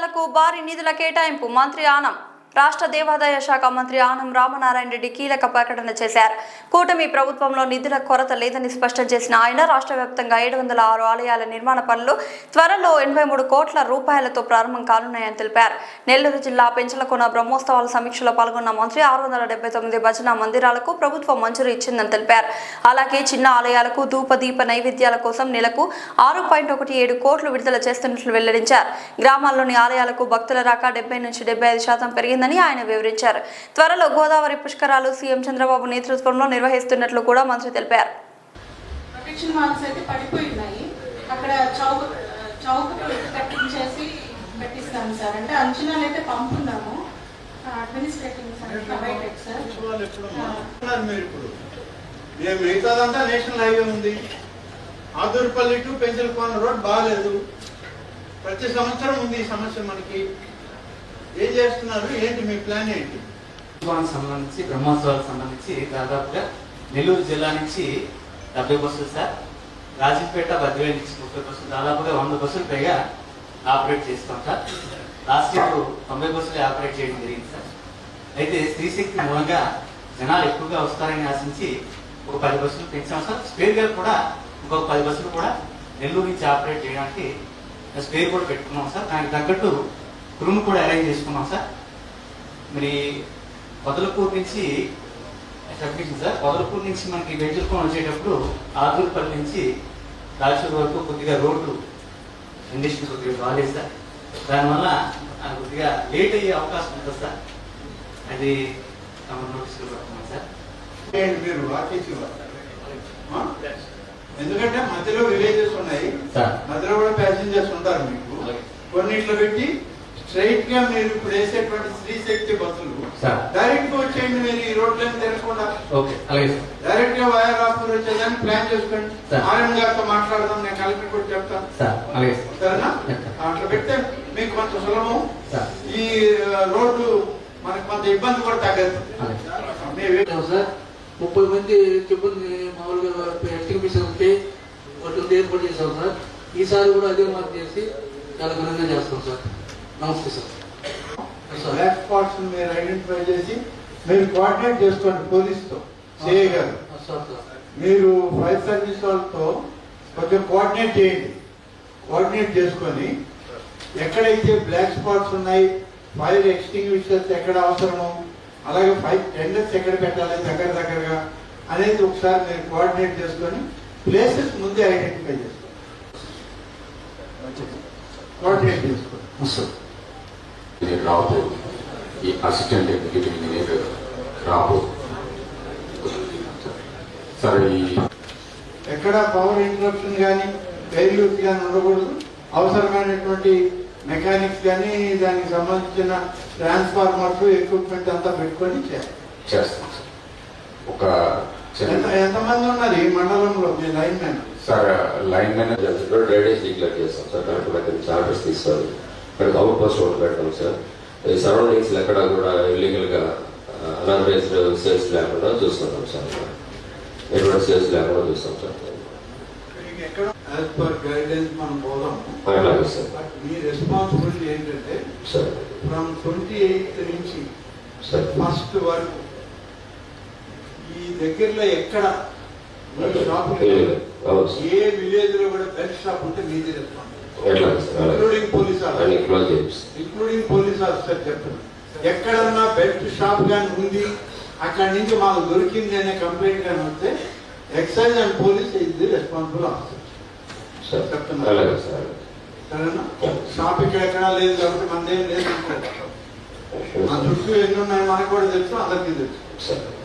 పాఠశాలలకు భారీ నిధుల కేటాయింపు మంత్రి ఆనం రాష్ట్ర దేవాదాయ శాఖ మంత్రి ఆనం రామనారాయణ రెడ్డి కీలక ప్రకటన చేశారు. కూటమి ప్రభుత్వంలో నిధుల కొరత లేదని స్పష్టం చేసిన ఆయన రాష్ట్ర వ్యాప్తంగా 706 ఆలయాల నిర్మాణ పనులు త్వరలో 83 కోట్ల రూపాయలతో ప్రారంభం కానున్నాయని తెలిపారు. నెల్లూరు జిల్లా పెంచలకోన బ్రహ్మోత్సవాల సమీక్షలో పాల్గొన్న మంత్రి 679 భజన మందిరాలకు ప్రభుత్వం మంజూరు ఇచ్చిందని తెలిపారు. అలాగే చిన్న ఆలయాలకు ధూప దీప నైవేద్యాల కోసం నెలకు 6.17 కోట్లు విడుదల చేస్తున్నట్లు వెల్లడించారు. గ్రామాల్లోని ఆలయాలకు భక్తుల రాక 70 నుంచి 75% పెరిగిందని ఆయన వివరించారు. త్వరలో గోదావరి పుష్కరాలు సీఎం చంద్రబాబు నేతృత్వంలో నిర్వహిస్తున్నట్లు కూడా మంత్రి తెలిపారు. ప్రొటెక్షన్ వాల్స్ అయితే పడిపోయినాయి. అక్కడ చౌక కట్టించేసి పెట్టిస్తాను సార్. అంటే అంచనాలు అయితే పంపున్నాము. అడ్మినిస్ట్రేటివ్ మిగతాదంతా నేషనల్ హైవే ఉంది. ఆదూరుపల్లి టు పెంచలకోన రోడ్ బాగాలేదు. ప్రతి సంవత్సరం ఉంది ఈ సమస్య. మనకి ఏం చేస్తున్నారు, ఏంటి మీ ప్లాన్ ఏంటి? సంబంధించి బ్రహ్మోత్సవాలకు సంబంధించి దాదాపుగా నెల్లూరు జిల్లా నుంచి 70 బస్సులు సార్, రాజంపేట బద్వేలు నుంచి 30 బస్సులు, దాదాపుగా 100 బస్సులు పైగా ఆపరేట్ చేస్తాం సార్. లాస్ట్ ఇయర్ 90 బస్సులు ఆపరేట్ చేయడం జరిగింది సార్. అయితే స్త్రీశక్తి మూలంగా జనాలు ఎక్కువగా వస్తారని ఆశించి ఒక 10 బస్సులు పెంచాం సార్. స్పేర్గా కూడా ఇంకొక 10 బస్సులు కూడా నెల్లూరు నుంచి ఆపరేట్ చేయడానికి స్పేర్ కూడా పెట్టుకున్నాం సార్. దానికి తగ్గట్టు రూమ్ కూడా అరేంజ్ చేసుకున్నాం సార్. మరి పొదలపూర్ నుంచి సార్, పొదలపూర్ నుంచి మనకి వెంచర్కొని వచ్చేటప్పుడు ఆదూరుపల్లి నుంచి రాజూరు వరకు కొద్దిగా రోడ్డు కండిషన్ కొద్దిగా బాగాలేదు సార్. దానివల్ల కొద్దిగా లేట్ అయ్యే అవకాశం ఉంటుంది సార్. అది నోటీసులు పడుతున్నాం సార్. మీరు ఎందుకంటే మధ్యలో విలేజెస్ ఉన్నాయి, మధ్యలో కూడా ప్యాసింజర్స్ ఉంటారు. మీకు కొన్నిట్లో పెట్టి స్ట్రైట్ గా మీరు ఇప్పుడు వేసేటువంటి స్త్రీశక్తి బస్సులు డైరెక్ట్ గా వచ్చేయండి. మీరు ఈ రోడ్లను తిరగకుండా డైరెక్ట్ గా వాయరాపూర్ వచ్చేదాన్ని ప్లాన్ చేసుకోండి. ఆర్ఎం గారితో మాట్లాడదాం, నేను కలెక్టర్ కూడా చెప్తాను. సరేనా? అట్లా పెడితే మీకు కొంత సులభం. ఈ రోడ్డు మనకు కొంత ఇబ్బంది కూడా తగ్గదు. 30 మంది సిబ్బంది మామూలుగా ఎస్టిమేషన్కి వాటిని ఏర్పాటు చేసాం సార్. ఈసారి కూడా అదే మార్పు చేసి చాలా ఘనంగా చేస్తాం సార్. నమస్తే సార్. బ్లాక్ స్పాట్స్ మీరు ఐడెంటిఫై చేసి మీరు కోఆర్డినేట్ చేసుకోండి పోలీసుతో. సిఐ గారు మీరు ఫైర్ సర్వీస్ వాళ్ళతో కొంచెం కోఆర్డినేట్ చేయండి. కోఆర్డినేట్ చేసుకొని ఎక్కడైతే బ్లాక్ స్పాట్స్ ఉన్నాయి, ఫైర్ ఎక్స్టింగ్విషర్స్ ఎక్కడ అవసరమో, అలాగే ఫైర్ టెండర్స్ ఎక్కడ పెట్టాలి దగ్గరగా అనేది ఒకసారి మీరు కోఆర్డినేట్ చేసుకొని ప్లేసెస్ ముందే ఐడెంటిఫై చేసుకోండి. కోఆర్డినేట్ చేసుకోండి. రాబో ఈ అసిస్టెంట్ ఎగ్జిక్యూటివ్ ఇంజనీర్ రాబో సరే, ఎక్కడ పవర్ ఇంటరప్షన్ కానీ ఫెయిల్యూర్స్ కానీ ఉండకూడదు. అవసరమైనటువంటి మెకానిక్స్ కానీ దానికి సంబంధించిన ట్రాన్స్ఫార్మర్స్ ఎక్విప్మెంట్ అంతా పెట్టుకొని చేస్తాం సార్. ఒక ఎంతమంది ఉన్నారు ఈ మండలంలో మీ lineman? Sir lineman drainage declare చేస్తాం సార్. కరెక్ట్ దగ్గర నుంచి ఆర్డర్స్ తీసుకోవాలి. ఇక్కడ అవుట్ పోస్ట్ ఒకటి పెడతాం సార్. సరౌండింగ్స్ ఎక్కడ కూడా ఇల్లీగల్ గా అనాథరైజ్డ్ సేల్స్ లేకుండా చూసుకుంటాం సార్. ఎటువంటి సేల్స్ లేకుండా చూస్తాం సార్. యాజ్ పర్ గైడెన్స్ మనం పోదాం. మీ రెస్పాన్సిబిలిటీ ఏంటంటే ఫ్రమ్ 28 నుంచి ఫస్ట్ వరకు ఈ దగ్గరలో ఎక్కడ షాప్ ఏ విలేజ్ లో కూడా బెల్ట్ షాప్ ఉంటే మీది రెస్పాన్సిబిలిటీ. ఇంక్లూడింగ్ పోలీస్ ఆఫీసర్ చెప్తున్నారు. ఎక్కడన్నా బెల్ట్ షాప్ కానీ ఉంది, అక్కడి నుంచి మాకు దొరికింది అనే కంప్లైంట్ కానీ వస్తే excise and police is the responsible officer చెప్తున్నారు. సరేనా? షాప్ ఎక్కడెక్కడా లేదు కాబట్టి మనదేం లేదు. మా చుట్టూ ఎన్ని ఉన్నాయి మనకు కూడా తెలుసు, అందరికీ తెలుసు.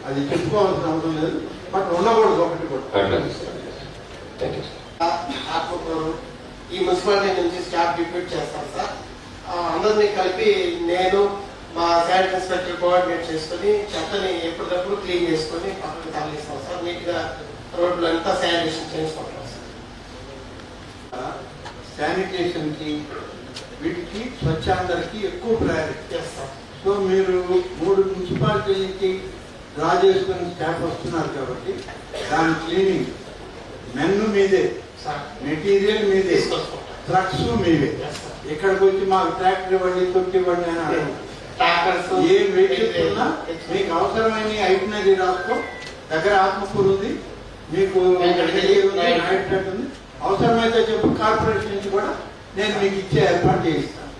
అది చెప్పుకోవాల్సిన అవసరం లేదు. బట్ ఉండకూడదు ఒకటి కూడా. ఈ మున్సిపాలిటీ నుంచి స్టాఫ్ డిప్యూట్ చేస్తాం సార్. అందరినీ కలిపి నేను మా శానిటరీ ఇన్స్పెక్టర్ కోఆర్డినేట్ చేసుకుని చెత్తని ఎప్పటికప్పుడు క్లీన్ చేసుకుని పక్కన తరలిస్తాం సార్. నీట్గా రోడ్లు అంతా శానిటేషన్ చేసుకుంటాం సార్. శానిటేషన్కి వీటికి స్వచ్ఛాందరికి ఎక్కువ ప్రయారిటీ చేస్తాం. సో మీరు 3 మున్సిపాలిటీలకి డ్రా చేసుకుని స్టాఫ్ వస్తున్నారు కాబట్టి దాని క్లీనింగ్ మెన్ను మీదే, మెటీరియల్ మీదే. ట్రక్స్ మీవే. ఇక్కడికి వచ్చి మాకు ట్రాక్టర్ ఇవ్వండి, తొట్టి ఇవ్వండి అని అడగండి. ఏం వెహికల్స్ ఉన్నా మీకు అవసరమైన ఐటినరీ రాసుకో. దగ్గర ఆత్మకూరు ఉంది, మీకు నాయుడుపేట ఉంది. అవసరమైతే చెప్పు, కార్పొరేషన్ నుంచి కూడా నేను మీకు ఇచ్చే ఏర్పాటు చేయిస్తాను.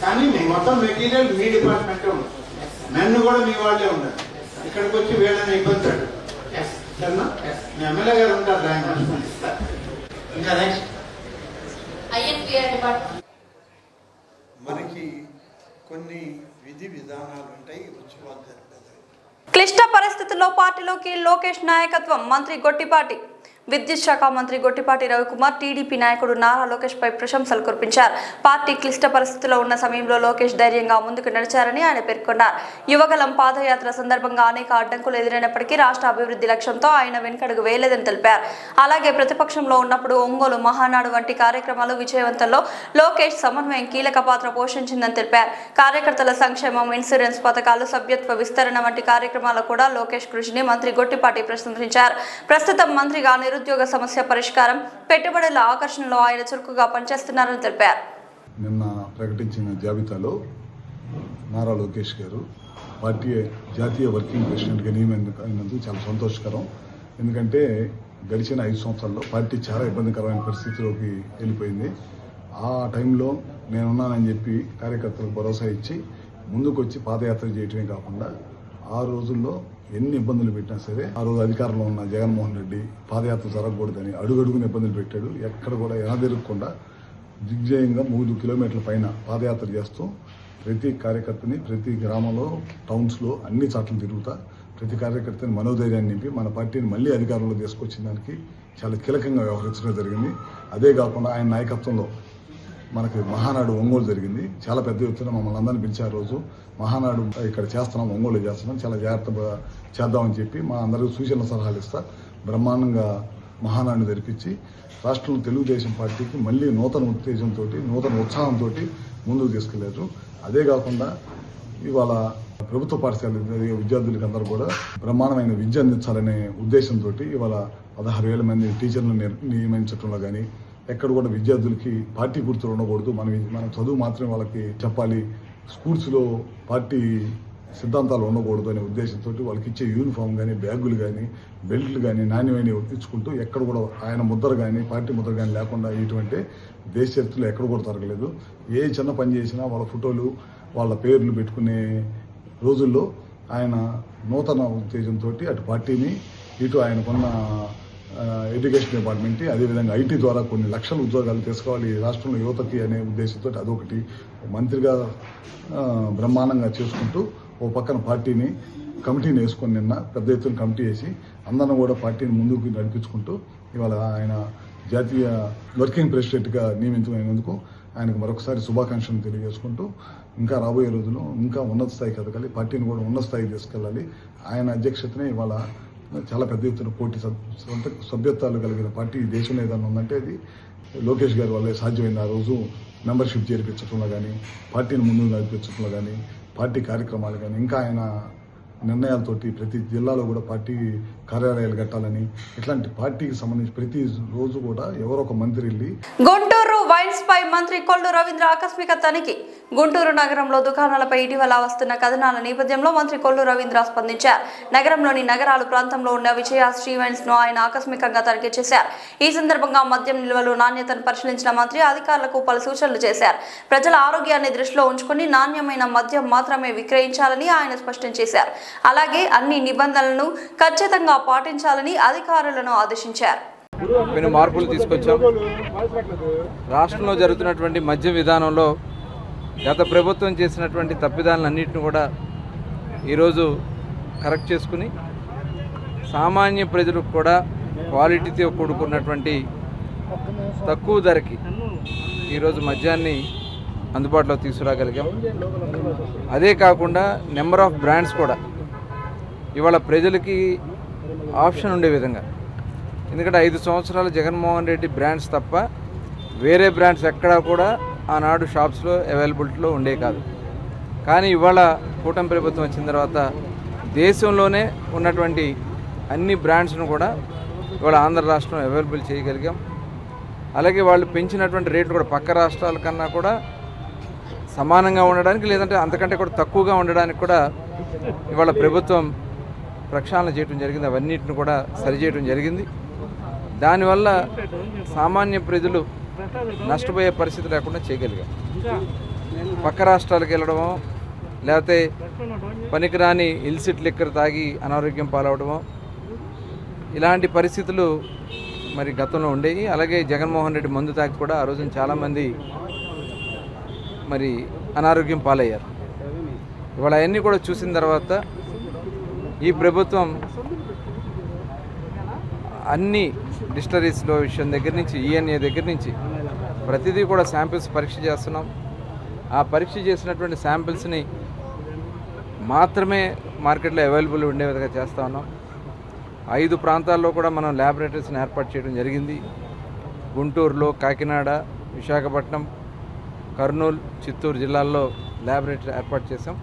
కానీ మీ మొత్తం మెటీరియల్ మీ డిపార్ట్మెంటే ఉంటుంది. నన్ను కూడా మీ వాళ్ళే ఉండాలి. ఇక్కడికి వచ్చి వీళ్ళని ఇబ్బంది పెట్టండి. సరేనా? మీ ఎమ్మెల్యే గారు ఉంటారు, ఆయన ఇంకా నెక్స్ట్ మనకి కొన్ని విధి విధానాలు ఉంటాయి. ఉత్సవాలు జరిపేది. క్లిష్ట పరిస్థితుల్లో పార్టీలోకి లోకేష్ నాయకత్వం. మంత్రి గొట్టిపాటి. విద్యుత్ శాఖ మంత్రి గొట్టిపాటి రవికుమార్ టీడీపీ నాయకుడు నారా లోకేష్ పై ప్రశంసలు కురిపించారు. పార్టీ క్లిష్ట పరిస్థితిలో ఉన్న సమయంలో లోకేష్ ధైర్యంగా ముందుకు నడిచారని ఆయన పేర్కొన్నారు. యువగలం పాదయాత్ర సందర్భంగా అనేక అడ్డంకులు ఎదురైనప్పటికీ రాష్ట్ర అభివృద్ధి లక్ష్యంతో ఆయన వెనుకడుగు వేయలేదని తెలిపారు. అలాగే ప్రతిపక్షంలో ఉన్నప్పుడు ఒంగోలు మహానాడు వంటి కార్యక్రమాలు విజయవంతంలో లోకేష్ సమన్వయం కీలక పాత్ర పోషించిందని తెలిపారు. కార్యకర్తల సంక్షేమం, ఇన్సూరెన్స్ పథకాలు, సభ్యత్వ విస్తరణ వంటి కార్యక్రమాలు కూడా లోకేష్ కృషిని మంత్రి గొట్టిపాటి ప్రశంసించారు. ప్రస్తుతం మంత్రిగా నిరుద్యోగ సమస్య పరిష్కారం, పెట్టుబడుల ఆకర్షణలో ఆయన చురుకుగా పనిచేస్తున్నారని తెలిపారు. నిన్న ప్రకటించిన జాబితాలో నారా లోకేష్ గారు పార్టీ జాతీయ వర్కింగ్ ప్రెసిడెంట్గా నియమించినందుకు చాలా సంతోషకరం. ఎందుకంటే గడిచిన 5 సంవత్సరాల్లో పార్టీ చాలా ఇబ్బందికరమైన పరిస్థితిలోకి వెళ్ళిపోయింది. ఆ టైంలో నేనున్నానని చెప్పి కార్యకర్తలకు భరోసా ఇచ్చి ముందుకు వచ్చి పాదయాత్ర చేయటమే కాకుండా ఆ రోజుల్లో ఎన్ని ఇబ్బందులు పెట్టినా సరే ఆ రోజు అధికారంలో ఉన్న జగన్మోహన్ రెడ్డి పాదయాత్ర జరగకూడదని అడుగడుగున ఇబ్బందులు పెట్టాడు. ఎక్కడ కూడా ఎనదిరగకుండా దిగ్విజయంగా 3 కిలోమీటర్ల పైన పాదయాత్ర చేస్తూ ప్రతి కార్యకర్తని ప్రతి గ్రామంలో, టౌన్స్లో అన్ని చోట్ల తిరుగుతా ప్రతి కార్యకర్తని మనోధైర్యాన్ని నింపి మన పార్టీని మళ్ళీ అధికారంలో తీసుకొచ్చిన దానికి చాలా కీలకంగా వ్యవహరించడం జరిగింది. అదే కాకుండా ఆయన నాయకత్వంలో మనకి మహానాడు ఒంగోలు జరిగింది. చాలా పెద్ద ఎత్తున మమ్మల్ని అందరినీ పిలిచారు. రోజు మహానాడు ఇక్కడ చేస్తున్నాం, ఒంగోలు చేస్తున్నాం, చాలా జాగ్రత్తగా చేద్దామని చెప్పి మా అందరూ సూచనలు సలహాలు ఇస్తా బ్రహ్మాండంగా మహానాడుని జరిపించి రాష్ట్రంలో తెలుగుదేశం పార్టీకి మళ్ళీ నూతన ఉత్తేజంతో, నూతన ఉత్సాహంతో ముందుకు తీసుకెళ్లారు. అదే కాకుండా ఇవాళ ప్రభుత్వ పాఠశాల విద్యార్థులకి అందరూ కూడా బ్రహ్మాండమైన విద్య అందించాలనే ఉద్దేశంతో ఇవాళ 16,000 మంది టీచర్లను నియమించడంలో కానీ ఎక్కడ కూడా విద్యార్థులకి పార్టీ గుర్తులు ఉండకూడదు, మనం చదువు మాత్రమే వాళ్ళకి చెప్పాలి, స్కూల్స్లో పార్టీ సిద్ధాంతాలు ఉండకూడదు అనే ఉద్దేశంతో వాళ్ళకి ఇచ్చే యూనిఫామ్ కానీ, బ్యాగులు కానీ, బెల్ట్లు కానీ నాణ్యమైన ఇచ్చుకుంటూ ఎక్కడ కూడా ఆయన ముద్ర కానీ, పార్టీ ముద్ర కానీ లేకుండా ఇటువంటి దేశ చరిత్రలో ఎక్కడ కూడా జరగలేదు. ఏ చిన్న పని చేసినా వాళ్ళ ఫోటోలు, వాళ్ళ పేర్లు పెట్టుకునే రోజుల్లో ఆయన నూతన ఉత్తేజంతో అటు పార్టీని, ఇటు ఆయనకున్న ఎడ్యుకేషన్ డిపార్ట్మెంట్, అదేవిధంగా ఐటీ ద్వారా కొన్ని లక్షల ఉద్యోగాలు తీసుకోవాలి రాష్ట్రంలో యువతకి అనే ఉద్దేశంతో అదొకటి మంత్రిగా బ్రహ్మాండంగా చేసుకుంటూ ఓ పక్కన పార్టీని కమిటీని వేసుకొని నిన్న పెద్ద ఎత్తున కమిటీ వేసి అందరం కూడా పార్టీని ముందుకు నడిపించుకుంటూ ఇవాళ ఆయన జాతీయ వర్కింగ్ ప్రెసిడెంట్గా నియమించమైనందుకు ఆయనకు మరొకసారి శుభాకాంక్షలు తెలియజేసుకుంటూ ఇంకా రాబోయే రోజుల్లో ఇంకా ఉన్నత స్థాయికి ఎదగాలి, పార్టీని కూడా ఉన్నత స్థాయికి తీసుకెళ్ళాలి. ఆయన అధ్యక్షతనే ఇవాళ చాలా పెద్ద ఎత్తున పోటీ సభ్యత్వాలు కలిగిన పార్టీ దేశంలో ఏదైనా ఉందంటే అది లోకేష్ గారి వల్లే సాధ్యమైంది. ఆ రోజు మెంబర్షిప్ చేర్పించడంలో కానీ, పార్టీని ముందుకు నడిపించడంలో కానీ, పార్టీ కార్యక్రమాలు కానీ, ఇంకా ఆయన నిర్ణయాలతోటి ప్రతి జిల్లాలో కూడా పార్టీ కార్యాలయాలు కట్టాలని, ఇట్లాంటి పార్టీకి సంబంధించి ప్రతి రోజు కూడా ఎవరో ఒక మంత్రి వెళ్ళి. గుంటూరు వైన్స్ పై మంత్రి కొల్లు రవీంద్ర ఆకస్మిక తనిఖీ. గుంటూరు నగరంలో దుకాణాలపై ఇటీవల వస్తున్న కథనాల నేపథ్యంలో మంత్రి కొల్లు రవీంద్ర స్పందించారు. నగరంలోని నగరాలు ప్రాంతంలో ఉన్న విజయ శ్రీ వైన్స్ ను ఆయన ఆకస్మికంగా తనిఖీ చేశారు. ఈ సందర్భంగా మద్యం నిల్వలు, నాణ్యతను పరిశీలించిన మంత్రి అధికారులకు పలు సూచనలు చేశారు. ప్రజల ఆరోగ్యాన్ని దృష్టిలో ఉంచుకుని నాణ్యమైన మద్యం మాత్రమే విక్రయించాలని ఆయన స్పష్టం చేశారు. అలాగే అన్ని నిబంధనలను ఖచ్చితంగా పాటించాలని అధికారులను ఆదేశించారు. కొన్ని మార్పులు తీసుకొచ్చాం. రాష్ట్రంలో జరుగుతున్నటువంటి మద్య విధానంలో గత ప్రభుత్వం చేసినటువంటి తప్పిదాలన్నింటిని కూడా ఈరోజు కరెక్ట్ చేసుకుని సామాన్య ప్రజలకు కూడా క్వాలిటీతో కూడుకున్నటువంటి తక్కువ ధరకి ఈరోజు మద్యాన్ని అందుబాటులో తీసుకురాగలిగాం. అదే కాకుండా నెంబర్ ఆఫ్ బ్రాండ్స్ కూడా ఇవాళ ప్రజలకి ఆప్షన్ ఉండే విధంగా, ఎందుకంటే 5 సంవత్సరాలు జగన్మోహన్ రెడ్డి బ్రాండ్స్ తప్ప వేరే బ్రాండ్స్ ఎక్కడా కూడా ఆనాడు షాప్స్లో అవైలబిలిటీలో ఉండే కాదు. కానీ ఇవాళ కూటమి ప్రభుత్వం వచ్చిన తర్వాత దేశంలోనే ఉన్నటువంటి అన్ని బ్రాండ్స్ను కూడా ఇవాళ ఆంధ్ర రాష్ట్రం అవైలబుల్ చేయగలిగాం. అలాగే వాళ్ళు పెంచినటువంటి రేట్లు కూడా పక్క రాష్ట్రాల కన్నా కూడా సమానంగా ఉండడానికి లేదంటే అంతకంటే కూడా తక్కువగా ఉండడానికి కూడా ఇవాళ ప్రభుత్వం ప్రక్షాళన చేయడం జరిగింది. అవన్నిటిని కూడా సరిచేయడం జరిగింది. దానివల్ల సామాన్య ప్రజలు నష్టపోయే పరిస్థితి లేకుండా చేయగలిగాం. పక్క రాష్ట్రాలకు వెళ్ళడమో లేకపోతే పనికిరాని ఇల్సిట్ లిక్కర్ తాగి అనారోగ్యం పాలవడమో ఇలాంటి పరిస్థితులు మరి గతంలో ఉండేవి. అలాగే జగన్మోహన్ రెడ్డి మందు తాగి కూడా ఆ రోజున చాలామంది మరి అనారోగ్యం పాలయ్యారు. ఇవాళ అవన్నీ కూడా చూసిన తర్వాత ఈ ప్రభుత్వం అన్ని డిస్టరీస్లో విషయం దగ్గర నుంచి ఈఎన్ఏ దగ్గర నుంచి ప్రతిదీ కూడా శాంపిల్స్ పరీక్ష చేస్తున్నాం. ఆ పరీక్ష చేసినటువంటి శాంపిల్స్ని మాత్రమే మార్కెట్లో అవైలబుల్ ఉండే విధంగా చేస్తూ ఉన్నాం. 5 ప్రాంతాల్లో కూడా మనం ల్యాబొరేటరీస్ని ఏర్పాటు చేయడం జరిగింది. గుంటూరులో, కాకినాడ, విశాఖపట్నం, కర్నూలు, చిత్తూరు జిల్లాల్లో ల్యాబొరేటరీ ఏర్పాటు చేసాం.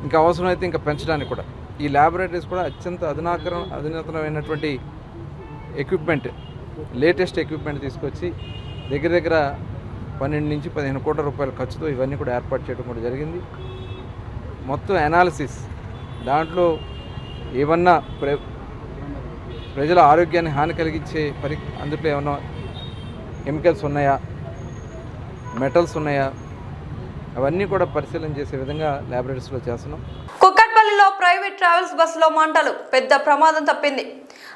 ఇంకా అవసరమైతే ఇంకా పెంచడానికి కూడా ఈ ల్యాబొరేటరీస్ కూడా అత్యంత అధునాతనమైనటువంటి ఎక్విప్మెంట్, లేటెస్ట్ ఎక్విప్మెంట్ తీసుకొచ్చి దగ్గర 12 నుంచి 15 కోట్ల రూపాయల ఖర్చుతో ఇవన్నీ కూడా ఏర్పాటు చేయడం కూడా జరిగింది. మొత్తం అనాలిసిస్ దాంట్లో ఏమన్నా ప్రజల ఆరోగ్యాన్ని హాని కలిగించే అందులో ఏమన్నా కెమికల్స్ ఉన్నాయా, మెటల్స్ ఉన్నాయా, అవన్నీ కూడా పరిశీలన చేసే విధంగా ల్యాబొరేటరీస్లో చేస్తున్నాం. కుక్కట్పల్లిలో ప్రైవేట్ ట్రావెల్స్ బస్సులో మంటలు, పెద్ద ప్రమాదం తప్పింది.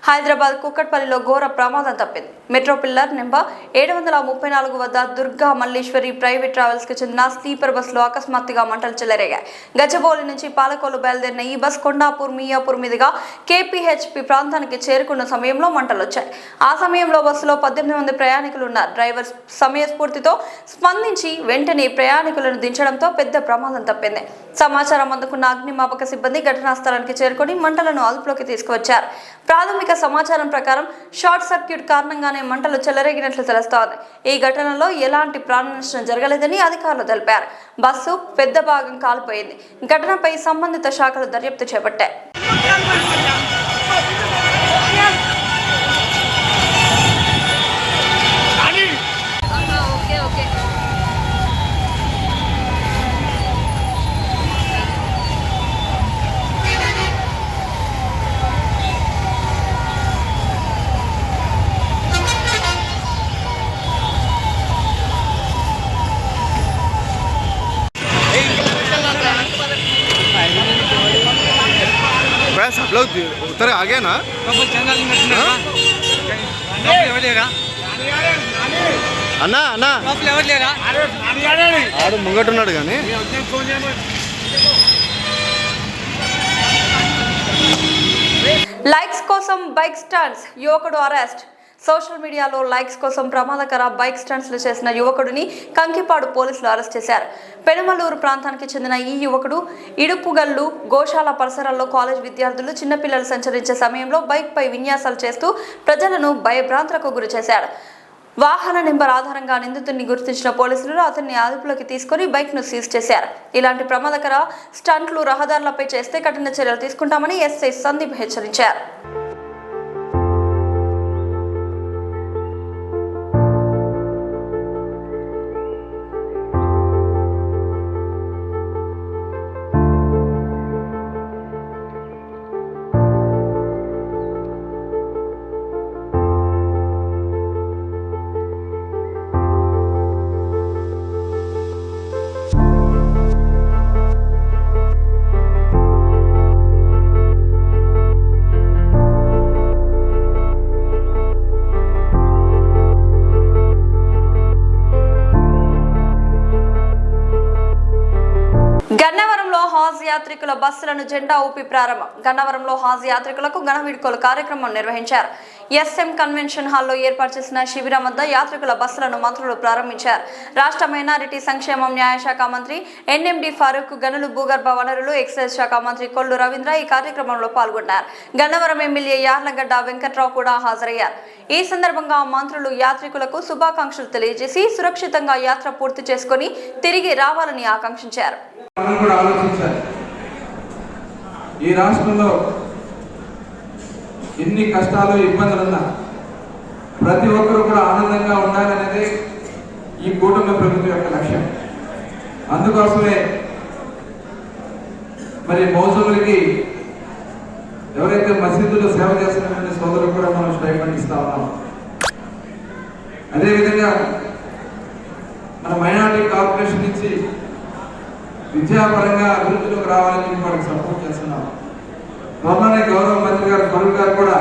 హైదరాబాద్ కుక్కట్పల్లిలో ఘోర ప్రమాదం తప్పింది. మెట్రో పిల్లర్ నెంబర్ 734 వద్ద దుర్గా మల్లేశ్వరి ప్రైవేట్ ట్రావెల్స్ కి చెందిన స్లీపర్ బస్సులో అకస్మాత్తుగా మంటలు చెలరేగాయి. గచ్చిబౌలి నుంచి పాలకోలు బయలుదేరిన ఈ బస్ కొండాపూర్, మియాపూర్ మీదుగా కేపీహెచ్పి ప్రాంతానికి చేరుకున్న సమయంలో మంటలు వచ్చాయి. ఆ సమయంలో బస్సులో 18 మంది ప్రయాణికులు ఉన్నారు. డ్రైవర్ సమయస్ఫూర్తితో స్పందించి వెంటనే ప్రయాణికులను దించడంతో పెద్ద ప్రమాదం తప్పింది. సమాచారం అందుకున్న అగ్నిమాపక సిబ్బంది ఘటనా స్థలానికి చేరుకొని మంటలను అదుపులోకి తీసుకువచ్చారు. ప్రాథమిక సమాచారం ప్రకారం షార్ట్ సర్క్యూట్ కారణంగానే మంటలు చెలరేగినట్లు తెలుస్తోంది. ఈ ఘటనలో ఎలాంటి ప్రాణ నష్టం జరగలేదని అధికారులు తెలిపారు. బస్సు పెద్ద భాగం కాలిపోయింది. ఘటనపై సంబంధిత శాఖలు దర్యాప్తు చేపట్టాయి. सब लोग उतर आ गया ना అన్నా అన్నా ఆడు ముంగట్టున్నాడు కానీ లైక్స్ కోసం బైక్ స్టంట్స్, యువకుడు అరెస్ట్. సోషల్ మీడియాలో లైక్స్ కోసం ప్రమాదకర బైక్ స్టంట్స్లు చేసిన యువకుడిని కంకిపాడు పోలీసులు అరెస్ట్ చేశారు. పెనుమలూరు ప్రాంతానికి చెందిన ఈ యువకుడు ఇడుపుగల్లు గోశాల పరిసరాల్లో కాలేజ్ విద్యార్థులు, చిన్నపిల్లలు సంచరించే సమయంలో బైక్ పై విన్యాసాలు చేస్తూ ప్రజలను భయభ్రాంతులకు గురి చేశాడు. వాహన నెంబర్ ఆధారంగా నిందితుడిని గుర్తించిన పోలీసులు అతన్ని అదుపులోకి తీసుకుని బైక్ను సీజ్ చేశారు. ఇలాంటి ప్రమాదకర స్టంట్లు రహదారులపై చేస్తే కఠిన చర్యలు తీసుకుంటామని ఎస్ఐ సందీప్ హెచ్చరించారు. గన్నవరంలో హాజ్ యాత్రికుల బస్సులను జెండా ఊపి ప్రారంభం. గన్నవరంలో హాజ్ యాత్రికులకు ఘన వీడ్కోలు కార్యక్రమం నిర్వహించారు. ఎస్ఎం కన్వెన్షన్ హాల్లో ఏర్పాటు చేసిన శిబిరం వద్ద యాత్రికుల బస్సులను మంత్రులు ప్రారంభించారు. రాష్ట్ర మైనారిటీ సంక్షేమం న్యాయశాఖ మంత్రి ఎన్ఎండి ఫారూక్, గనులు భూగర్భ వనరులు ఎక్సైజ్ శాఖ మంత్రి కొల్లు రవీంద్ర ఈ కార్యక్రమంలో పాల్గొన్నారు. గన్నవరం ఎమ్మెల్యే యార్లగడ్డ వెంకట్రావు కూడా హాజరయ్యారు. ఈ సందర్భంగా మంత్రులు యాత్రికులకు శుభాకాంక్షలు తెలియజేసి సురక్షితంగా యాత్ర పూర్తి చేసుకుని తిరిగి రావాలని ఆకాంక్షించారు. మనం కూడా ఆలోచించాలి. ఈ రాష్ట్రంలో ఎన్ని కష్టాలు ఇబ్బందులున్నా ప్రతి ఒక్కరు కూడా ఆనందంగా ఉండాలనేది ఈ కూటమి ప్రభుత్వం యొక్క లక్ష్యం. అందుకోసమే మరి మౌజుములకి ఎవరైతే మసీదులో సేవ చేస్తున్నటువంటి సోదరులు కూడా మనం స్టైఫండ్ ఇస్తా ఉన్నాం. అదేవిధంగా మన మైనారిటీ కార్పొరేషన్ నుంచి విద్యాపరంగా అభివృద్ధిలోకి రావాలని వాళ్ళకి సపోర్ట్ చేస్తున్నాం. త్వరలోనే గౌరవ మంత్రి గారు ఫరూక్ గారు కూడా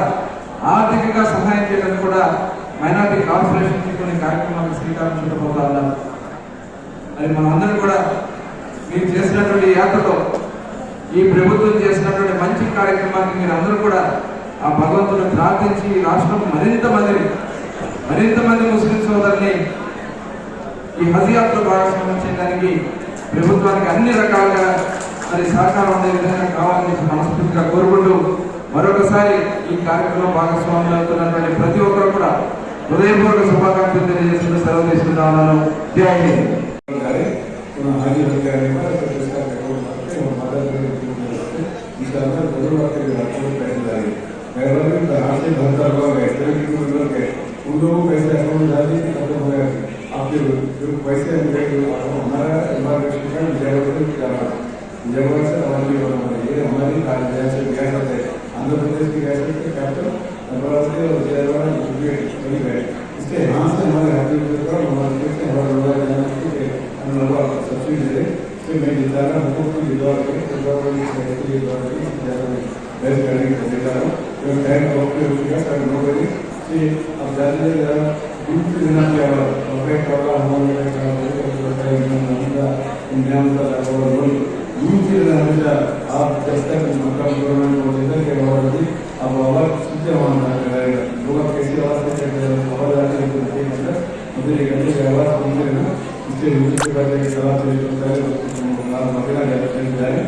ఆర్థికంగా సహాయం చేయడానికి కూడా మైనారిటీ కార్పొరేషన్ కి కొన్ని కార్యక్రమాలకు శ్రీకారం చుట్టబోతా ఉన్నారు. మరి మనందరం కూడా మీరు చేసినటువంటి యాత్రలో ఈ ప్రభుత్వం చేసినటువంటి మంచి కార్యక్రమానికి మీరు అందరూ కూడా ఆ భగవంతుని ప్రార్థించి రాష్ట్రం మరింత మంది ముస్లిం సోదరుని ఈ హజ్ యాత్ర భాగస్వామ్యం చేయడానికి ప్రభుత్వానికి అన్ని రకాలుగా మరి సహకారం ఉండే విధంగా కావాలని మనస్ఫూర్తిగా కోరుకుంటూ మరొకసారి ఈ కార్యక్రమంలో భాగస్వామ్యం అవుతున్నటువంటి ప్రతి ఒక్కరు కూడా హృదయపూర్వక శుభాకాంక్షలు తెలియజేస్తూ సెలవు తీసుకుంటా ఉన్నాను. జై హింద్. उन लोगों को पैसे अकाउंट डाल दिए खत्म हो गया. आपके जो पैसे हमारा जबरदस्त से ये हमारी जैसे गैस है आंध्र प्रदेश की गैस कैपिटल अमरावती और जयवाड़ा इसके यहाँ से हमारे सब्सिडी दे इसमें मैं जिताना हुकूक की द्वारा बेस्ट करने की देता हूँ अब ज़्यादा दूध देना चाहिए दूध हमेशा आप जब तक गवर्नमेंट को लेकर के आवाज़ दी अब आवाज़ सुनते लोग कैसी आवाज़ आवाज़ आती है मुझे एक घंटे की आवाज़ सुनते हैं इससे मुझे करने की सलाह मकला जाए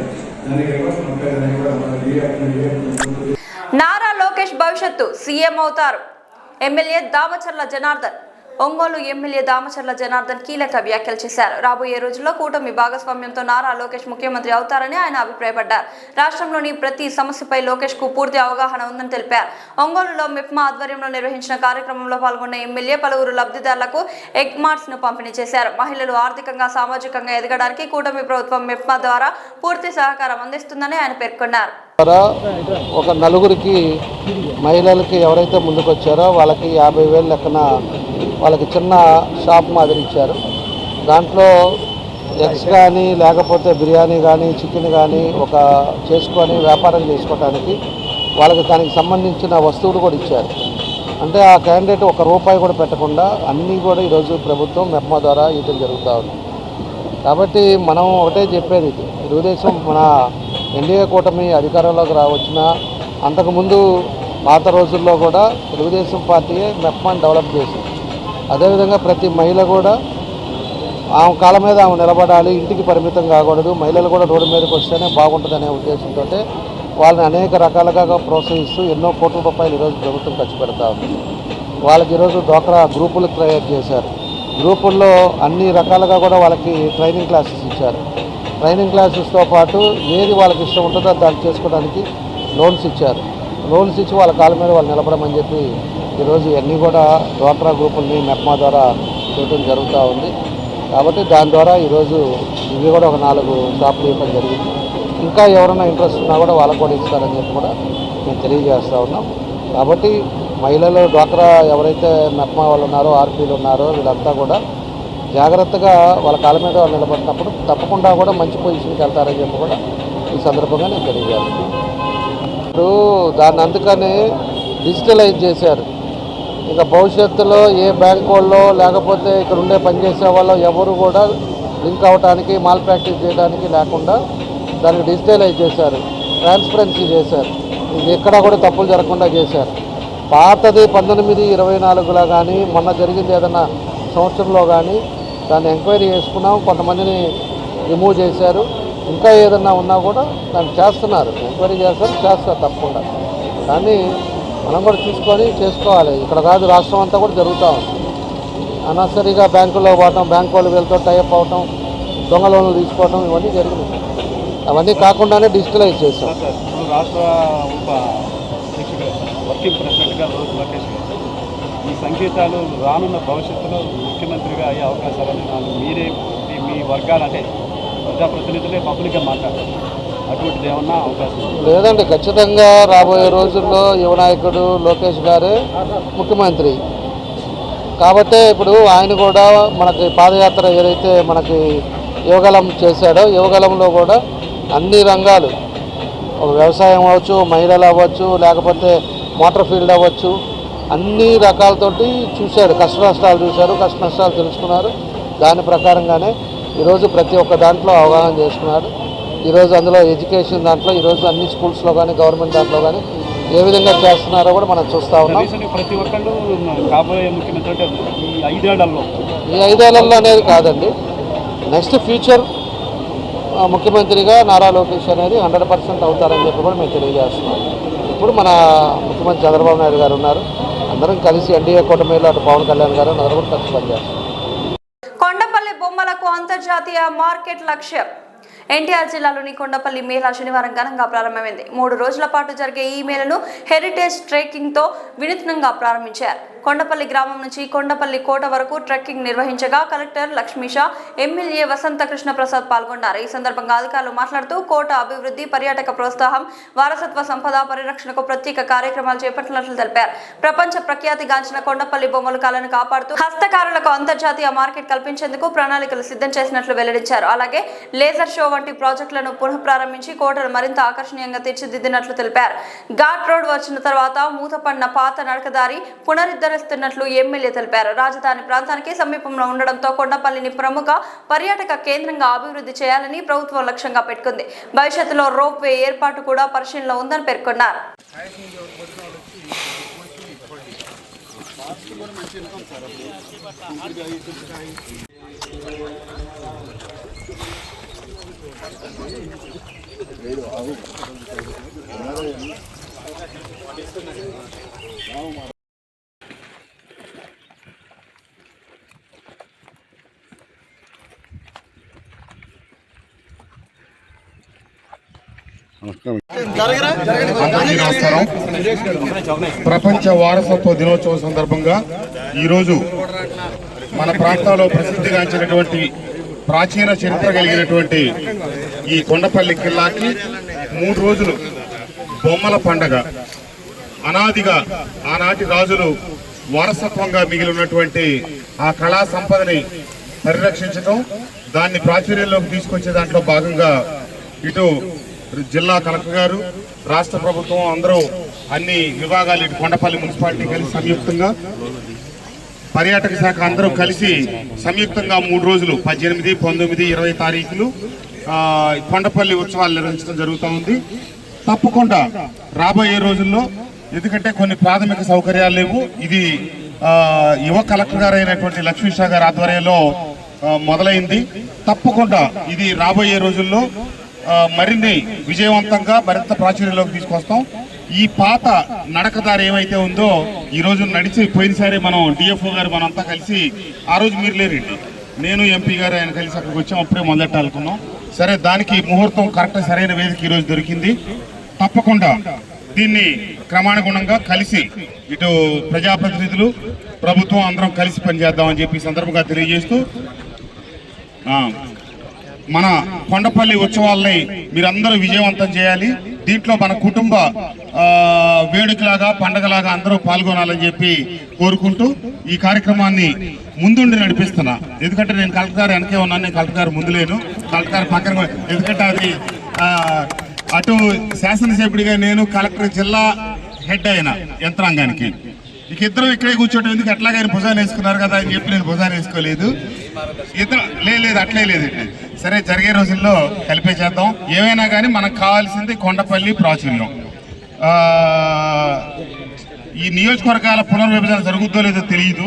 जाने के बाद मक्का जाने के बाद हमारे लिए अपने लिए నారా లోకేష్ భవిష్యత్తు సీఎం అవుతారు. ఎమ్మెల్యే దామచర్ల జనార్దన్ ఒంగోలు ఎమ్మెల్యే దామచర్ల జనార్దన్ కీలక వ్యాఖ్యలు చేశారు. రాబోయే రోజుల్లో కూటమి భాగస్వామ్యంతో నారా లోకేష్ ముఖ్యమంత్రి అవుతారని ఆయన అభిప్రాయపడ్డారు. రాష్ట్రంలోని ప్రతి సమస్యపై లోకేష్ కు పూర్తి అవగాహన ఉందని తెలిపారు. ఒంగోలులో మెప్మా ఆధ్వర్యంలో నిర్వహించిన కార్యక్రమంలో పాల్గొన్న ఎమ్మెల్యే పలువురు లబ్ధిదారులకు ఎగ్ మార్ట్స్ ను పంపిణీ చేశారు. మహిళలు ఆర్థికంగా సామాజికంగా ఎదగడానికి కూటమి ప్రభుత్వం మెప్మా ద్వారా పూర్తి సహకారం అందిస్తుందని ఆయన పేర్కొన్నారు. ఒక నలుగురికి మహిళలకి ఎవరైతే ముందుకు వచ్చారో వాళ్ళకి 50,000 లెక్కన వాళ్ళకి చిన్న షాప్ మాదిరి ఇచ్చారు. దాంట్లో ఎగ్స్ కానీ లేకపోతే బిర్యానీ కానీ చికెన్ కానీ ఒక చేసుకొని వ్యాపారం చేసుకోవడానికి వాళ్ళకి దానికి సంబంధించిన వస్తువులు కూడా ఇచ్చారు. అంటే ఆ క్యాండిడేట్ ₹1 కూడా పెట్టకుండా అన్నీ కూడా ఈరోజు ప్రభుత్వం మెప్మా ద్వారా ఇవ్వడం జరుగుతూ ఉంది. కాబట్టి మనం ఒకటే చెప్పేది, తెలుగుదేశం మన ఎన్డీఏ కూటమి అధికారంలోకి రావచ్చిన అంతకుముందు పాత రోజుల్లో కూడా తెలుగుదేశం పార్టీయే మెప్మాని డెవలప్ చేసింది. అదేవిధంగా ప్రతి మహిళ కూడా ఆమె కాళ్ళ మీద ఆమె నిలబడాలి, ఇంటికి పరిమితం కాకూడదు, మహిళలు కూడా రోడ్డు మీదకి వస్తేనే బాగుంటుందనే ఉద్దేశంతో వాళ్ళని అనేక రకాలుగా ప్రోత్సహిస్తూ ఎన్నో కోట్ల రూపాయలు ఈరోజు ప్రభుత్వం ఖర్చు పెడతా ఉంది. వాళ్ళకి ఈరోజు డ్వాక్రా గ్రూపులు క్రియేట్ చేశారు. గ్రూపుల్లో అన్ని రకాలుగా కూడా వాళ్ళకి ట్రైనింగ్ క్లాసెస్ ఇచ్చారు. ట్రైనింగ్ క్లాసెస్తో పాటు ఏది వాళ్ళకి ఇష్టం ఉంటుందో దాన్ని చేసుకోవడానికి లోన్స్ ఇచ్చారు. లోన్స్ ఇచ్చి వాళ్ళ కాళ్ళ మీద వాళ్ళు నిలబడమని చెప్పి ఈరోజు అన్నీ కూడా డ్వాక్రా గ్రూపుల్ని మెప్మా ద్వారా చేయడం జరుగుతూ ఉంది. కాబట్టి దాని ద్వారా ఈరోజు ఇవి కూడా ఒక 4 షాపులు ఇవ్వడం జరిగింది. ఇంకా ఎవరైనా ఇంట్రెస్ట్ ఉన్నా కూడా వాళ్ళకు కూడా ఇస్తారని చెప్పి కూడా మేము తెలియజేస్తూ ఉన్నాం. కాబట్టి మహిళలు డ్వాక్రా ఎవరైతే మెప్మా వాళ్ళు ఉన్నారో, ఆర్పీలు ఉన్నారో వీళ్ళంతా కూడా జాగ్రత్తగా వాళ్ళ కాళ్ళ మీద వాళ్ళు నిలబడినప్పుడు తప్పకుండా కూడా మంచి పొజిషన్కి వెళ్తారని చెప్పి కూడా ఈ సందర్భంగా నేను తెలియజేస్తాను. ఇప్పుడు దాన్ని అందుకని డిజిటలైజ్ చేశారు. ఇక భవిష్యత్తులో ఏ బ్యాంక్ వాళ్ళు లేకపోతే ఇక్కడ ఉండే పనిచేసే వాళ్ళు ఎవరు కూడా లింక్ అవ్వడానికి, మాల్ ప్రాక్టీస్ చేయడానికి లేకుండా దాన్ని డిజిటలైజ్ చేశారు, ట్రాన్స్పరెన్సీ చేశారు. ఇది ఎక్కడా కూడా తప్పులు జరగకుండా చేశారు. పాతది 1924లో కానీ మొన్న జరిగింది ఏదైనా సంవత్సరంలో కానీ దాన్ని ఎంక్వైరీ చేసుకున్నాం, కొంతమందిని రిమూవ్ చేశారు. ఇంకా ఏదన్నా ఉన్నా కూడా దాన్ని చేస్తున్నారు, ఎంక్వైరీ చేస్తారు తప్పకుండా. కానీ మనం కూడా చూసుకొని చేసుకోవాలి. ఇక్కడ కాదు, రాష్ట్రం అంతా కూడా జరుగుతూ ఉంది. అనవసరిగా బ్యాంకుల్లో పోవటం, బ్యాంకు వాళ్ళు వీళ్ళతో టైప్ అవటం, దొంగ లోన్లు తీసుకోవటం ఇవన్నీ జరిగినాయి. అవన్నీ కాకుండానే డిజిటలైజ్ చేస్తాం. రాష్ట్ర ఉప వర్కింగ్ ప్రెసిడెంట్గా లోకేష్ గారు ఈ సంకేతాలు రానున్న భవిష్యత్తులో ముఖ్యమంత్రిగా అయ్యే అవకాశాలని మీరే మీ వర్గాలు అంటే ప్రజాప్రతినిధులే పబ్లిక్గా మాట్లాడతారు, అటువంటిది ఏమన్నా అవకాశం? లేదండి, ఖచ్చితంగా రాబోయే రోజుల్లో యువ నాయకుడు లోకేష్ గారే ముఖ్యమంత్రి కాబట్టే ఇప్పుడు ఆయన కూడా మనకి పాదయాత్ర ఏదైతే మనకి యువగలం చేశాడో, యువగలంలో కూడా అన్ని రంగాలు, వ్యవసాయం అవ్వచ్చు, మహిళలు అవ్వచ్చు, లేకపోతే మోటార్ ఫీల్డ్ అవ్వచ్చు, అన్ని రకాలతోటి చూశాడు. కష్ట నష్టాలు చూశారు, కష్ట నష్టాలు తెలుసుకున్నారు. దాని ప్రకారంగానే ఈరోజు ప్రతి ఒక్క దాంట్లో అవగాహన చేసుకున్నాడు. ఈరోజు అందులో ఎడ్యుకేషన్ దాంట్లో ఈరోజు అన్ని స్కూల్స్లో కానీ గవర్నమెంట్ దాంట్లో కానీ ఏ విధంగా చేస్తున్నారో కూడా మనం చూస్తూ ఉన్నాం. ప్రతి ఒక్కళ్ళు కాబోయే ముఖ్యమంత్రి అంటే ఈ 5 ఏళ్లలో అనేది కాదండి, నెక్స్ట్ ఫ్యూచర్ ముఖ్యమంత్రిగా నారా లోకేష్ అనేది 100% అవుతారని చెప్పి కూడా మేము తెలియజేస్తున్నాం. ఇప్పుడు మన ముఖ్యమంత్రి చంద్రబాబు నాయుడు గారు ఉన్నారు, అందరం కలిసి ఎన్డీఏ కూటమిలో అటు పవన్ కళ్యాణ్ గారు అందరూ కూడా కలిసి పనిచేస్తున్నాం. కొండపల్లి బొమ్మలకు అంతర్జాతీయ మార్కెట్ లక్ష్యం. ఎన్టీఆర్ జిల్లాలోని కొండపల్లి మేళా శనివారం ఘనంగా ప్రారంభమైంది. 3 రోజుల పాటు జరిగే ఈ మేళను హెరిటేజ్ ట్రెక్కింగ్తో వినూత్నంగా ప్రారంభించారు. కొండపల్లి గ్రామం నుంచి కొండపల్లి కోట వరకు ట్రెక్కింగ్ నిర్వహించగా కలెక్టర్ లక్ష్మీషా, ఎమ్మెల్యే వసంత కృష్ణ ప్రసాద్ పాల్గొన్నారు. ఈ సందర్భంగా అధికారులు మాట్లాడుతూ కోట అభివృద్ధి, పర్యాటక ప్రోత్సాహం, వారసత్వ సంపద పరిరక్షణకు ప్రత్యేక కార్యక్రమాలు చేపట్టినట్లు తెలిపారు. ప్రపంచ ప్రఖ్యాతిగాంచిన కొండపల్లి బొమ్మల కళను కాపాడుతూ హస్తకారులకు అంతర్జాతీయ మార్కెట్ కల్పించేందుకు ప్రణాళికలు సిద్ధం చేసినట్లు వెల్లడించారు. అలాగే లేజర్ షో వంటి ప్రాజెక్టులను పునః ప్రారంభించి కోటను మరింత ఆకర్షణీయంగా తీర్చిదిద్దినట్లు తెలిపారు. ఘాట్ రోడ్ వచ్చిన తర్వాత మూతపడిన పాత నడకదారి పునరుద్ధరిస్తున్నట్లు ఎమ్మెల్యే తెలిపారు. రాజధాని ప్రాంతానికి సమీపంలో ఉండడంతో కొండపల్లిని ప్రముఖ పర్యాటక కేంద్రంగా అభివృద్ధి చేయాలని ప్రభుత్వం లక్ష్యంగా పెట్టుకుంది. భవిష్యత్తులో రోప్ వే ఏర్పాటు కూడా పరిశీలనలో ఉందని పేర్కొన్నారు. ప్రపంచ వారసత్వ దినోత్సవం సందర్భంగా ఈరోజు మన ప్రాంతంలో ప్రసిద్ధిగాంచినటువంటి ప్రాచీన చరిత్ర కలిగినటువంటి ఈ కొండపల్లి కిల్లాకి 3 రోజులు బొమ్మల పండగ. అనాదిగా ఆనాటి రాజులు వారసత్వంగా మిగిలి ఉన్నటువంటి ఆ కళా సంపదని పరిరక్షించడం, దాన్ని ప్రాచుర్యంలోకి తీసుకొచ్చే దాంట్లో భాగంగా ఇటు జిల్లా కలెక్టర్ గారు, రాష్ట్ర ప్రభుత్వం అందరూ అన్ని విభాగాలు, ఇటు కొండపల్లి మున్సిపాలిటీ కలిసి సంయుక్తంగా, పర్యాటక శాఖ అందరూ కలిసి సంయుక్తంగా 3 రోజులు 18, 19, 20 తారీఖులు కొండపల్లి ఉత్సవాలు నిర్వహించడం జరుగుతూ ఉంది. తప్పకుండా రాబోయే రోజుల్లో, ఎందుకంటే కొన్ని ప్రాథమిక సౌకర్యాలు లేవు, ఇది యువ కలెక్టర్ గారు అయినటువంటి లక్ష్మీషా గారి ఆధ్వర్యంలో మొదలైంది. తప్పకుండా ఇది రాబోయే రోజుల్లో మరిన్ని విజయవంతంగా మరింత ప్రాచుర్యంలోకి తీసుకొస్తాం. ఈ పాత నడకదారి ఏమైతే ఉందో ఈ రోజు నడిచి పోయినసారి మనం డిఎఫ్ఓ గారు మనంతా కలిసి, ఆ రోజు మీరు లేరండి, నేను ఎంపీ గారు ఆయన కలిసి అక్కడికి వచ్చాం, అప్పుడే మొదలెట్టాలనుకున్నాం. సరే, దానికి ముహూర్తం కరెక్ట్ సరైన వేదిక ఈరోజు దొరికింది. తప్పకుండా దీన్ని క్రమానుగుణంగా కలిసి ఇటు ప్రజాప్రతినిధులు, ప్రభుత్వం అందరం కలిసి పనిచేద్దామని చెప్పి సందర్భంగా తెలియజేస్తూ, మన కొండపల్లి ఉత్సవాలని మీరందరూ విజయవంతం చేయాలి. దీంట్లో మన కుటుంబ వేడుకలాగా, పండగలాగా అందరూ పాల్గొనాలని చెప్పి కోరుకుంటూ ఈ కార్యక్రమాన్ని ముందుండి నడిపిస్తున్నా. ఎందుకంటే నేను కలెక్టర్ గారు వెనకే ఉన్నాను, నేను కలెక్టర్ గారు ముందు లేను, కలెక్టర్ గారు పక్కన, ఎందుకంటే అది అటు శాసనసభ్యుడిగా నేను, కలెక్టర్ జిల్లా హెడ్ అయిన యంత్రాంగానికి, ఇక ఇద్దరు ఇక్కడే కూర్చోటం ఎందుకు, ఎట్లాగా ఆయన భుజాన్ని వేసుకున్నారు కదా అని చెప్పి నేను భుజాన్ని వేసుకోలేదు. ఇద్దరు లేదు, అట్లే లేదు. సరే, జరిగే రోజుల్లో కలిపే చేద్దాం. ఏమైనా కానీ మనకు కావాల్సింది కొండపల్లి ప్రాచుర్యం. ఈ నియోజకవర్గాల పునర్విభజన జరుగుతుందో లేదో తెలియదు.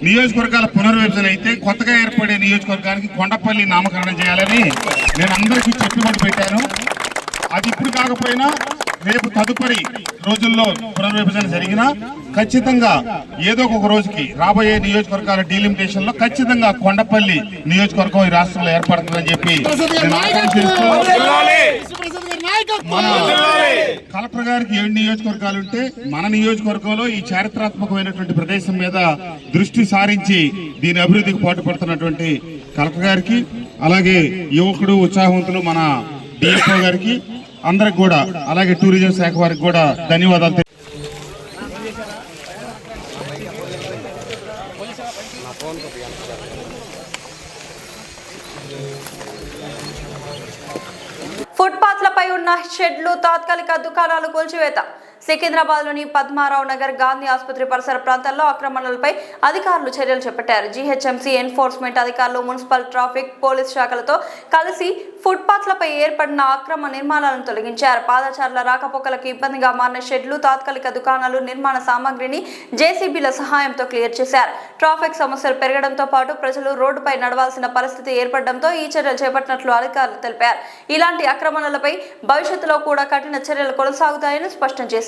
నియోజకవర్గాల పునర్విభజన అయితే కొత్తగా ఏర్పడే నియోజకవర్గానికి కొండపల్లి నామకరణం చేయాలని నేను అందరికీ చెప్పి పెట్టాను. అది ఇప్పుడు కాకపోయినా రేపు తదుపరి రోజుల్లో పునర్విభజన జరిగినా ఖచ్చితంగా ఏదో ఒక రోజుకి రాబోయే నియోజకవర్గాల డీలిమిటేషన్ లో ఖచ్చితంగా కొండపల్లి నియోజకవర్గం ఈ రాష్ట్రంలో ఏర్పడుతుందని చెప్పి నేను ఆకాంక్షిస్తూ కలెక్టర్ గారికి 7 నియోజకవర్గాలు ఉంటే మన నియోజకవర్గంలో ఈ చారిత్రాత్మకమైనటువంటి ప్రదేశం మీద దృష్టి సారించి దీని అభివృద్ధికి పాటుపడుతున్నటువంటి కలెక్టర్ గారికి, అలాగే యువకుడు ఉత్సాహవంతులు మన డిఎఫ్ఓ గారికి అందరికి కూడా, అలాగే టూరిజం శాఖ వారికి కూడా ధన్యవాదాలు. ఫుట్పాత్లపై ఉన్న షెడ్లు, తాత్కాలిక దుకాణాలు కూల్చివేత. సికింద్రాబాద్లోని పద్మారావు నగర్, గాంధీ ఆసుపత్రి పరిసర ప్రాంతాల్లో ఆక్రమణలపై అధికారులు చర్యలు చేపట్టారు. జీహెచ్ఎంసీ ఎన్ఫోర్స్మెంట్ అధికారులు, మున్సిపల్, ట్రాఫిక్, పోలీస్ శాఖలతో కలిసి ఫుట్పాత్లపై ఏర్పడిన అక్రమ నిర్మాణాలను తొలగించారు. పాదచారుల రాకపోకలకు ఇబ్బందిగా మారిన షెడ్లు, తాత్కాలిక దుకాణాలు, నిర్మాణ సామాగ్రిని జేసీబీల సహాయంతో క్లియర్ చేశారు. ట్రాఫిక్ సమస్యలు పెరగడంతో పాటు ప్రజలు రోడ్డుపై నడవాల్సిన పరిస్థితి ఏర్పడడంతో ఈ చర్యలు చేపట్టినట్లు అధికారులు తెలిపారు. ఇలాంటి ఆక్రమణలపై భవిష్యత్తులో కూడా కఠిన చర్యలు కొనసాగుతాయని స్పష్టం చేశారు.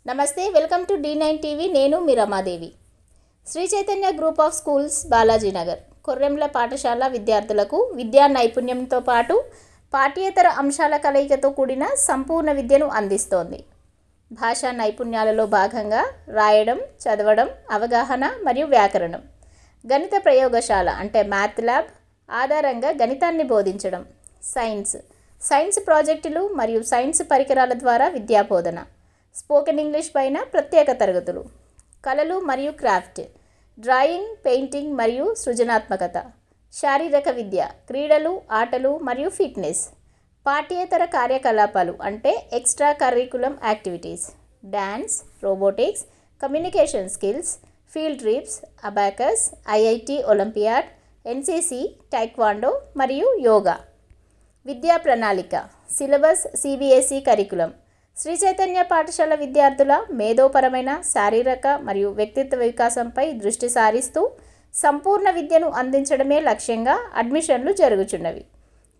నమస్తే, వెల్కమ్ టు D9 టీవీ. నేను మీ Ramadevi. Shri Chaitanya group of schools, Balajinagar, కొర్రెంల పాఠశాల విద్యార్థులకు విద్యా నైపుణ్యంతో పాటు పాఠ్యేతర అంశాల కలయికతో కూడిన సంపూర్ణ విద్యను అందిస్తోంది. భాషా నైపుణ్యాలలో భాగంగా రాయడం, చదవడం, అవగాహన మరియు వ్యాకరణం, గణిత ప్రయోగశాల అంటే మ్యాథ్ ల్యాబ్ ఆధారంగా గణితాన్ని బోధించడం, సైన్స్ ప్రాజెక్టులు మరియు సైన్స్ పరికరాల ద్వారా విద్యాబోధన, స్పోకెన్ ఇంగ్లీష్ పైన ప్రత్యేక తరగతులు, కళలు మరియు క్రాఫ్ట్, డ్రాయింగ్, పెయింటింగ్ మరియు సృజనాత్మకత, శారీరక విద్య, క్రీడలు, ఆటలు మరియు ఫిట్నెస్, పాఠ్యేతర కార్యకలాపాలు అంటే extra curriculum activities, dance, robotics, communication skills, field trips, abacus, IIT olympiad, NCC, taekwondo మరియు యోగా. విద్యా ప్రణాళిక, syllabus CBSE curriculum. Sri Chaitanya పాఠశాల విద్యార్థుల మేధోపరమైన, శారీరక మరియు వ్యక్తిత్వ వికాసంపై దృష్టి సారిస్తూ సంపూర్ణ విద్యను అందించడమే లక్ష్యంగా అడ్మిషన్లు జరుగుచున్నవి.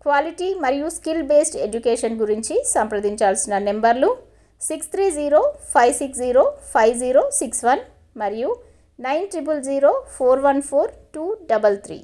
క్వాలిటీ మరియు స్కిల్ బేస్డ్ ఎడ్యుకేషన్ గురించి సంప్రదించాల్సిన నెంబర్లు 6305605061 మరియు 9000414233.